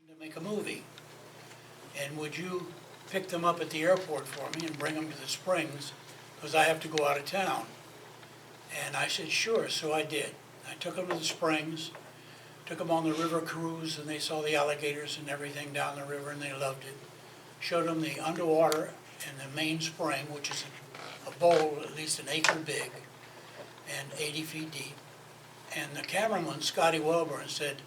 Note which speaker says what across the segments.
Speaker 1: to make a movie. And would you pick them up at the airport for me and bring them to the Springs, because I have to go out of town? And I said, sure, so I did. I took them to the Springs, took them on the river cruise, and they saw the alligators and everything down the river, and they loved it. Showed them the underwater and the main spring, which is a bowl at least an acre big and 80 feet deep. And the cameraman, Scotty Welborn, said,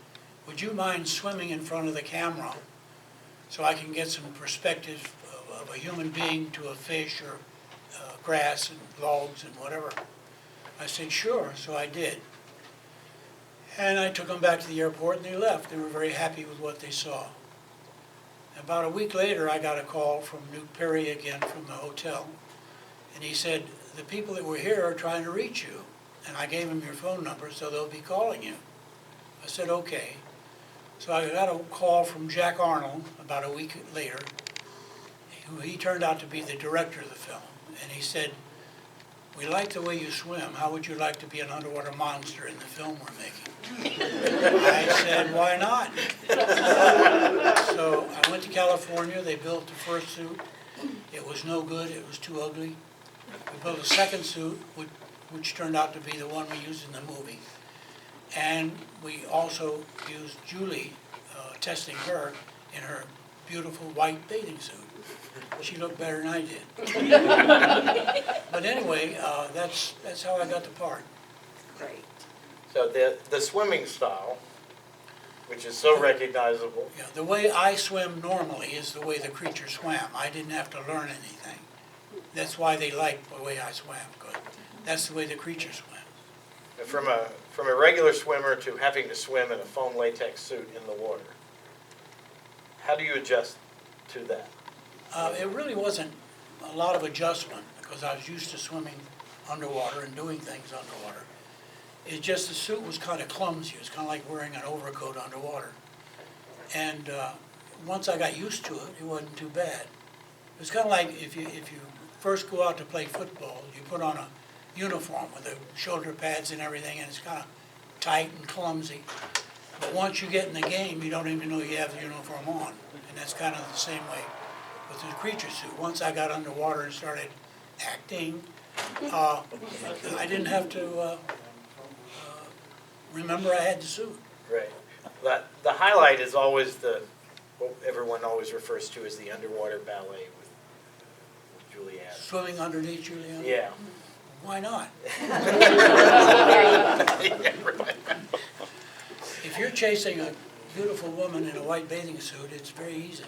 Speaker 1: would you mind swimming in front of the camera so I can get some perspective of a human being to a fish or grass and logs and whatever? I said, sure, so I did. And I took them back to the airport and they left. They were very happy with what they saw. About a week later, I got a call from Newt Perry again from the hotel. And he said, the people that were here are trying to reach you. And I gave him your phone number, so they'll be calling you. I said, okay. So I got a call from Jack Arnold about a week later. He turned out to be the director of the film. And he said, we like the way you swim. How would you like to be an underwater monster in the film we're making? I said, why not? So I went to California. They built the first suit. It was no good. It was too ugly. We built a second suit, which turned out to be the one we used in the movie. And we also used Julie, testing her in her beautiful white bathing suit. She looked better than I did. But anyway, that's how I got the part.
Speaker 2: Great.
Speaker 3: So the swimming style, which is so recognizable.
Speaker 1: Yeah, the way I swim normally is the way the creature swam. I didn't have to learn anything. That's why they liked the way I swam, because that's the way the creature swam.
Speaker 3: From a regular swimmer to having to swim in a foam latex suit in the water, how do you adjust to that?
Speaker 1: It really wasn't a lot of adjustment, because I was used to swimming underwater and doing things underwater. It's just the suit was kind of clumsy. It was kind of like wearing an overcoat underwater. And once I got used to it, it wasn't too bad. It was kind of like if you first go out to play football, you put on a uniform with the shoulder pads and everything, and it's kind of tight and clumsy. But once you get in the game, you don't even know you have the uniform on. And that's kind of the same way with the creature suit. Once I got underwater and started acting, I didn't have to remember I had the suit.
Speaker 3: Right. The highlight is always what everyone always refers to as the underwater ballet with Julianne.
Speaker 1: Swimming underneath Julianne?
Speaker 3: Yeah.
Speaker 1: Why not?
Speaker 3: Yeah, right.
Speaker 1: If you're chasing a beautiful woman in a white bathing suit, it's very easy.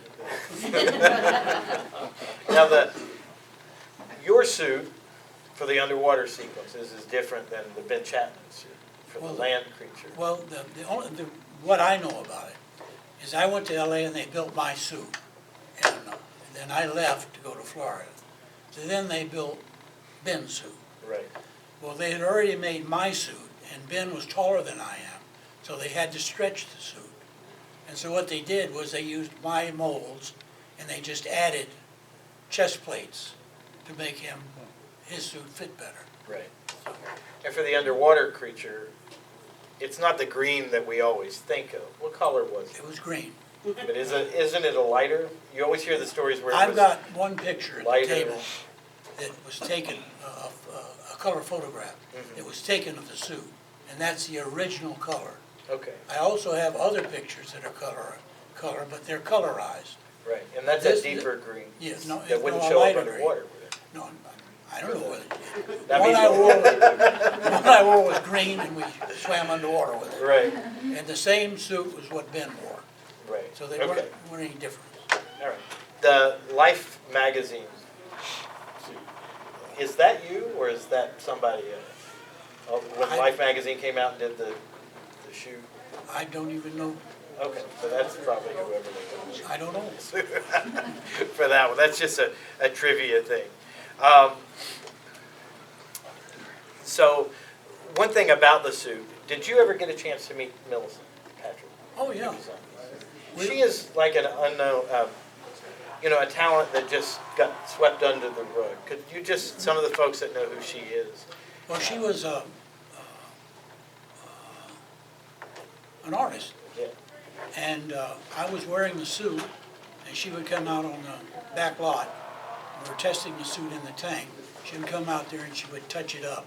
Speaker 3: Now your suit for the underwater sequences is different than the Ben Chapman suit for the land creature.
Speaker 1: Well, what I know about it is I went to LA and they built my suit. And then I left to go to Florida. So then they built Ben's suit.
Speaker 3: Right.
Speaker 1: Well, they had already made my suit, and Ben was taller than I am, so they had to stretch the suit. And so what they did was they used my molds, and they just added chest plates to make his suit fit better.
Speaker 3: Right. And for the underwater creature, it's not the green that we always think of. What color was it?
Speaker 1: It was green.
Speaker 3: But isn't it a lighter? You always hear the stories where
Speaker 1: I've got one picture at the
Speaker 3: lighter.
Speaker 1: table that was taken, a color photograph. It was taken of the suit, and that's the original color.
Speaker 3: Okay.
Speaker 1: I also have other pictures that are color, but they're colorized.
Speaker 3: Right, and that's a deeper green.
Speaker 1: Yes, no,
Speaker 3: That wouldn't
Speaker 1: no, a
Speaker 3: show up
Speaker 1: lighter
Speaker 3: underwater,
Speaker 1: green.
Speaker 3: would it?
Speaker 1: No, I don't know whether.
Speaker 3: That
Speaker 1: One
Speaker 3: means-
Speaker 1: I wore was green, and we swam underwater with it.
Speaker 3: Right,
Speaker 1: And the same suit was what Ben wore,
Speaker 3: right.
Speaker 1: so they
Speaker 3: Okay.
Speaker 1: weren't any different.
Speaker 3: All right. The Life magazine, is that you or is that somebody else? When Life magazine came out and did the shoot?
Speaker 1: I don't even know,
Speaker 3: Okay, so that's probably whoever they got.
Speaker 1: I don't know.
Speaker 3: For that one. That's just a trivia thing. So, one thing about the suit, did you ever get a chance to meet Millicent Patrick?
Speaker 1: Oh, yeah.
Speaker 3: She is like an unknown, a talent that just got swept under the rug. Could you just, some of the folks that know who she is?
Speaker 1: Well, she was an artist.
Speaker 3: Yeah.
Speaker 1: And I was wearing the suit, and she would come out on the back lot. We were testing the suit in the tank. She would come out there and she would touch it up.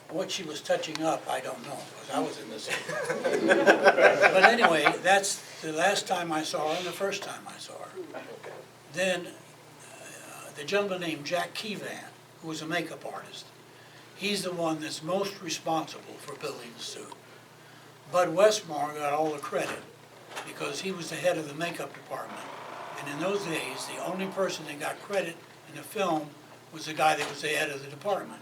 Speaker 1: What she was touching up, I don't know, because I was in the suit. But anyway, that's the last time I saw her and the first time I saw her. Then the gentleman named Jack Keevan, who was a makeup artist, he's the one that's most responsible for building the suit. Bud Westmore got all the credit because he was the head of the makeup department. And in those days, the only person that got credit in the film was the guy that was the head of the department.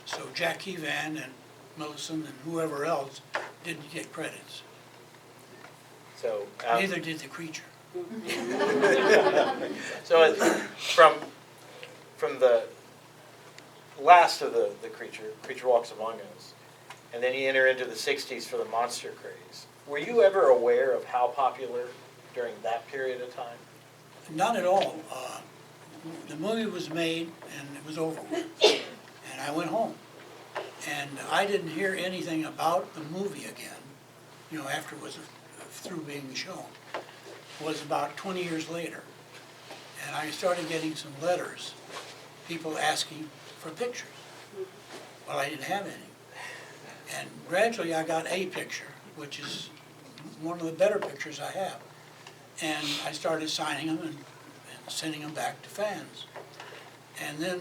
Speaker 1: So Jack Keevan and Millicent and whoever else didn't get credits.
Speaker 3: So
Speaker 1: Neither did the creature.
Speaker 3: so from the last of the creature walks among us, and then you enter into the 60s for the monster craze. Were you ever aware of how popular during that period of time?
Speaker 1: Not at all. The movie was made and it was over with. And I went home. And I didn't hear anything about the movie again, after it was through being shown. It was about 20 years later. And I started getting some letters, people asking for pictures. Well, I didn't have any. And gradually I got a picture, which is one of the better pictures I have. And I started signing them and sending them back to fans. And then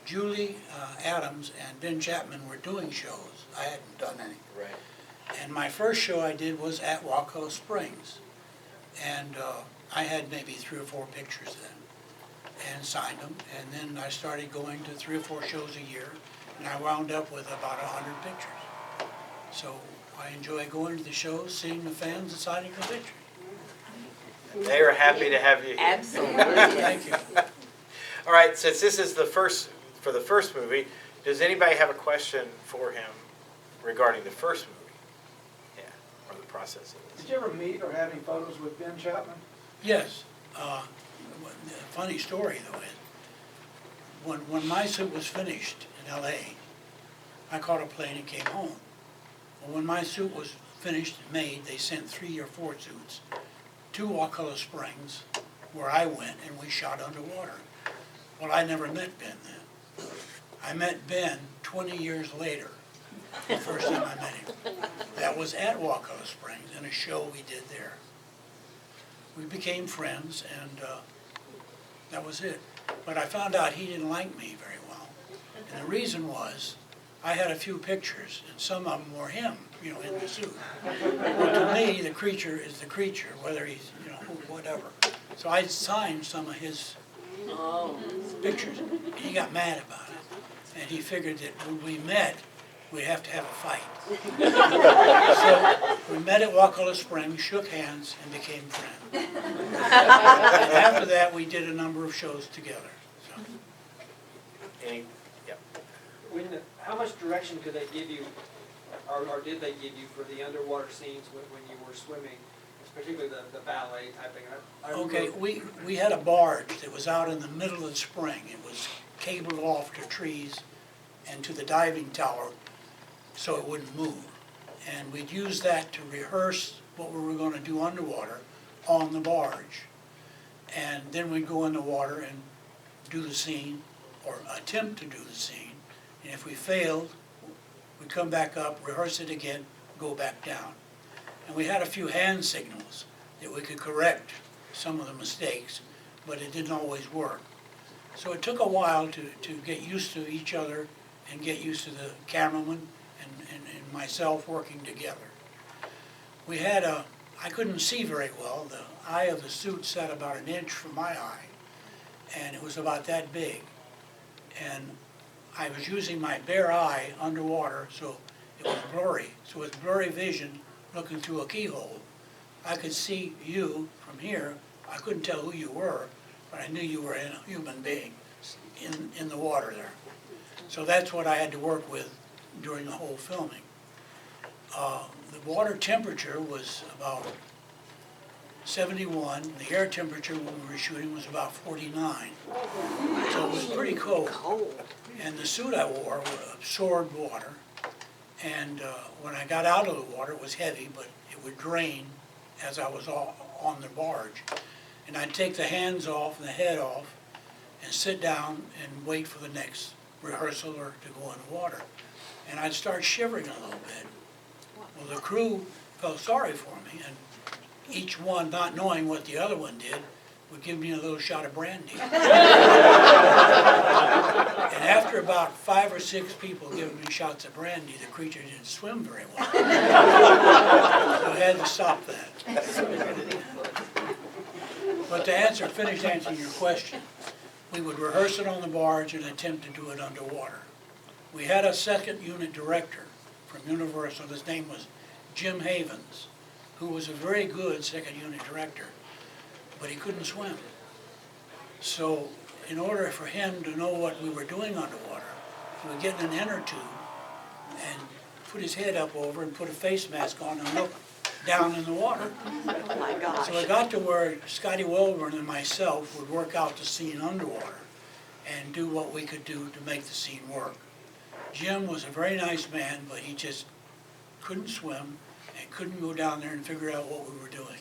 Speaker 1: Julie Adams and Ben Chapman were doing shows. I hadn't done any.
Speaker 3: Right.
Speaker 1: And my first show I did was at Waco Springs. And I had maybe 3 or 4 pictures then and signed them. And then I started going to 3 or 4 shows a year. And I wound up with about 100 pictures. So I enjoy going to the shows, seeing the fans and signing the pictures.
Speaker 3: They are happy to have you here.
Speaker 2: Absolutely.
Speaker 1: Thank you.
Speaker 3: All right, since this is for the first movie, does anybody have a question for him regarding the first movie? Yeah, or the process of this.
Speaker 4: Did you ever meet or have any photos with Ben Chapman?
Speaker 1: Yes. The funny story, though, is when my suit was finished in L.A., I caught a plane and came home. Well, when my suit was finished and made, they sent 3 or 4 suits to Wakulla Springs, where I went, and we shot underwater. Well, I never met Ben then. I met Ben 20 years later, the first time I met him. That was at Wakulla Springs in a show we did there. We became friends, and that was it. But I found out he didn't like me very well. And the reason was, I had a few pictures, and some of them were him, in the suit. Well, to me, the creature is the creature, whether he's, whatever. So I signed some of his pictures. He got mad about it, and he figured that when we met, we'd have to have a fight. So we met at Wakulla Springs, shook hands, and became friends. And after that, we did a number of shows together. So.
Speaker 5: How much direction could they give you, or did they give you for the underwater scenes when you were swimming, particularly the ballet type thing?
Speaker 1: Okay, we had a barge that was out in the middle of the spring. It was cabled off to trees and to the diving tower so it wouldn't move. And we'd use that to rehearse what we were going to do underwater on the barge. And then we'd go in the water and do the scene, or attempt to do the scene. And if we failed, we'd come back up, rehearse it again, go back down. And we had a few hand signals that we could correct some of the mistakes, but it didn't always work. So it took a while to get used to each other and get used to the cameraman and myself working together. We had I couldn't see very well. The eye of the suit sat about 1 inch from my eye, and it was about that big. And I was using my bare eye underwater, so it was blurry. So with blurry vision, looking through a keyhole, I could see you from here. I couldn't tell who you were, but I knew you were a human being in the water there. So that's what I had to work with during the whole filming. The water temperature was about 71. The air temperature when we were shooting was about 49. So it was pretty cold. And the suit I wore absorbed water. And when I got out of the water, it was heavy, but it would drain as I was on the barge. And I'd take the hands off and the head off and sit down and wait for the next rehearsal or to go in the water. And I'd start shivering a little bit. Well, the crew felt sorry for me, and each one, not knowing what the other one did, would give me a little shot of brandy. And after about 5 or 6 people giving me shots of brandy, the creature didn't swim very well. So I had to stop that. But to finish answering your question, we would rehearse it on the barge and attempt to do it underwater. We had a second unit director from Universal. His name was Jim Havens, who was a very good second unit director, but he couldn't swim. So in order for him to know what we were doing underwater, he would get in an inner tube and put his head up over and put a face mask on and look down in the water.
Speaker 2: Oh my gosh.
Speaker 1: So it got to where Scotty Wilburn and myself would work out the scene underwater and do what we could do to make the scene work. Jim was a very nice man, but he just couldn't swim and couldn't go down there and figure out what we were doing.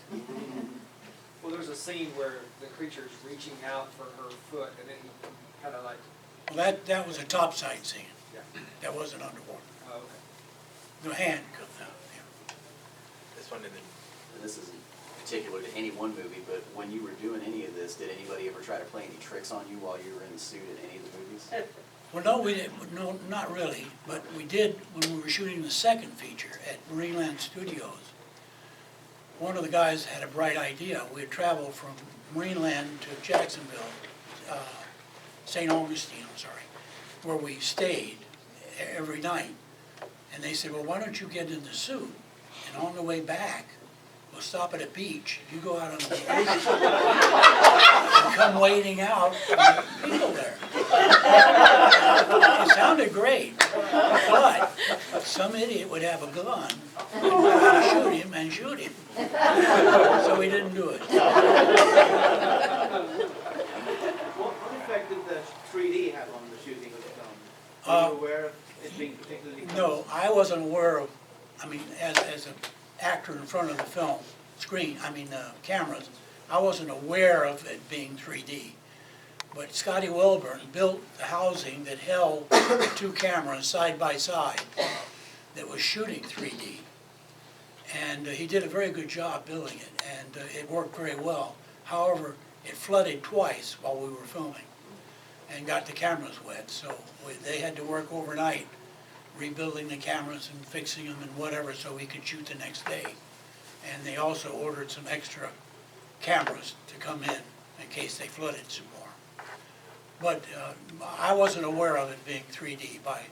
Speaker 5: Well, there's a scene where the creature's reaching out for her foot, and then he kind of like,
Speaker 1: Well, that was a topside scene.
Speaker 5: yeah,
Speaker 1: That wasn't underwater.
Speaker 5: oh, okay.
Speaker 1: The hand comes out, yeah.
Speaker 3: This one didn't.
Speaker 6: This isn't particular to any one movie, but when you were doing any of this, did anybody ever try to play any tricks on you while you were in the suit in any of the movies?
Speaker 1: Well, no, we didn't, no, not really, but we did when we were shooting the second feature at Marineland Studios. One of the guys had a bright idea. We had traveled from Marineland to Jacksonville, St. Augustine, I'm sorry, where we stayed every night. And they said, well, why don't you get in the suit? And on the way back, we'll stop at a beach. You go out on the beach and come wading out, and there are people there. It sounded great, but some idiot would have a gun, shoot him and shoot him. So we didn't do it.
Speaker 7: What effect did the 3D have on the shooting of the film? Were you aware of it being particularly close?
Speaker 1: No, I wasn't aware of, as an actor in front of the film cameras, I wasn't aware of it being 3D. But Scotty Wilburn built the housing that held 2 cameras side by side that was shooting 3D. And he did a very good job building it, and it worked very well. However, it flooded twice while we were filming and got the cameras wet, so they had to work overnight rebuilding the cameras and fixing them and whatever so we could shoot the next day. And they also ordered some extra cameras to come in case they flooded some more. But I wasn't aware of it being 3D by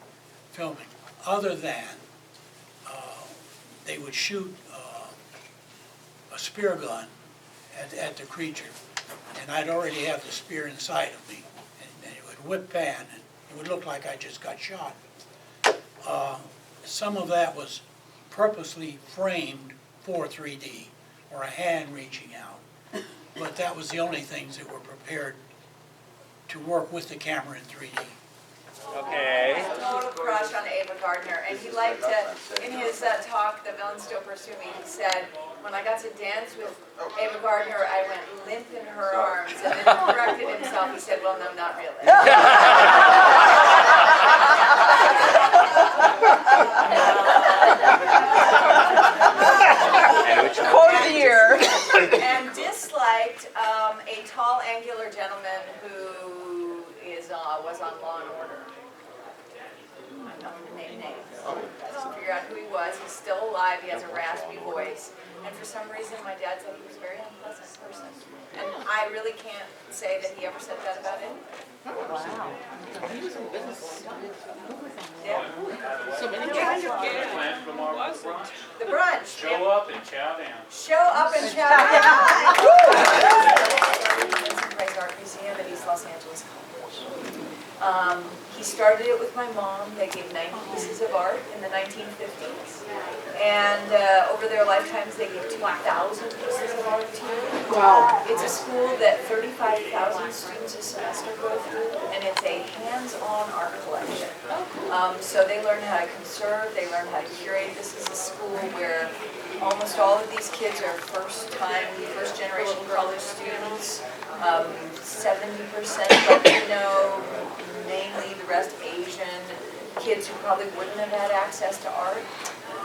Speaker 1: filming, other than they would shoot a spear gun at the creature, and I'd already have the spear inside of me, and it would whip pan, and it would look like I just got shot. Some of that was purposely framed for 3D, or a hand reaching out, but that was the only things that were prepared to work with the camera in 3D.
Speaker 3: Okay.
Speaker 2: Total crush on Ava Gardner, and he liked to, in his talk, The Villain Still Pursue Me, he said, when I got to dance with Ava Gardner, I went limp in her arms, and then he corrected himself, he said, well, no, not really.
Speaker 8: Quote of the year.
Speaker 2: And disliked a tall, angular gentleman who was on Law and Order. I'm not going to name names. I don't figure out who he was. He's still alive. He has a raspy voice. And for some reason, my dad said he was a very unpleasant person. And I really can't say that he ever said that about anyone.
Speaker 8: Wow.
Speaker 2: Yeah.
Speaker 8: So many
Speaker 2: The brunch.
Speaker 9: Show up and chow down.
Speaker 2: Show up and chow down. Price Art Museum at East Los Angeles College. He started it with my mom. They gave 90 pieces of art in the 1950s. And over their lifetimes, they gave 2,000 pieces of art to.
Speaker 8: Wow.
Speaker 2: It's a school that 35,000 students a semester go through, and it's a hands-on art collection. So they learn how to conserve, they learn how to curate. This is a school where Almost all of these kids are first generation college students. 70% Latino, mainly the rest Asian, kids who probably wouldn't have had access to art.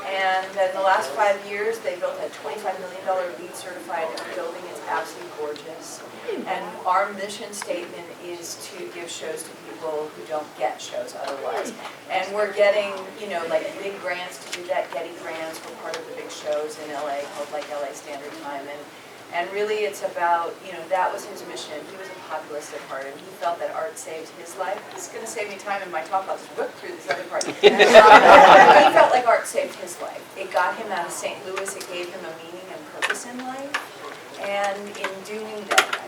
Speaker 2: And in the last 5 years, they built a $25 million LEED certified building. It's absolutely gorgeous. And our mission statement is to give shows to people who don't get shows otherwise. And we're getting, like big grants to do that. Getty grants. We're part of the big shows in LA called like LA Standard Time. And really it's about, that was his mission. He was a populist at heart, and he felt that art saved his life. It's going to save me time in my talk. I'll just whip through this other part. He felt like art saved his life. It got him out of St. Louis. It gave him a meaning and purpose in life. And in doing that,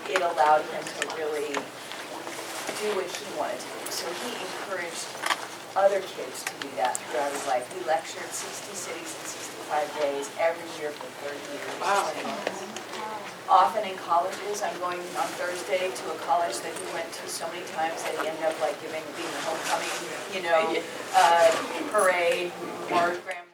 Speaker 2: it allowed him to really do what he wanted to do. So he encouraged other kids to do that throughout his life. He lectured 60 cities in 65 days every year for 30 years.
Speaker 8: Wow.
Speaker 2: Often in colleges. I'm going on Thursday to a college that he went to so many times that he ended up like being the homecoming, parade, or grandma.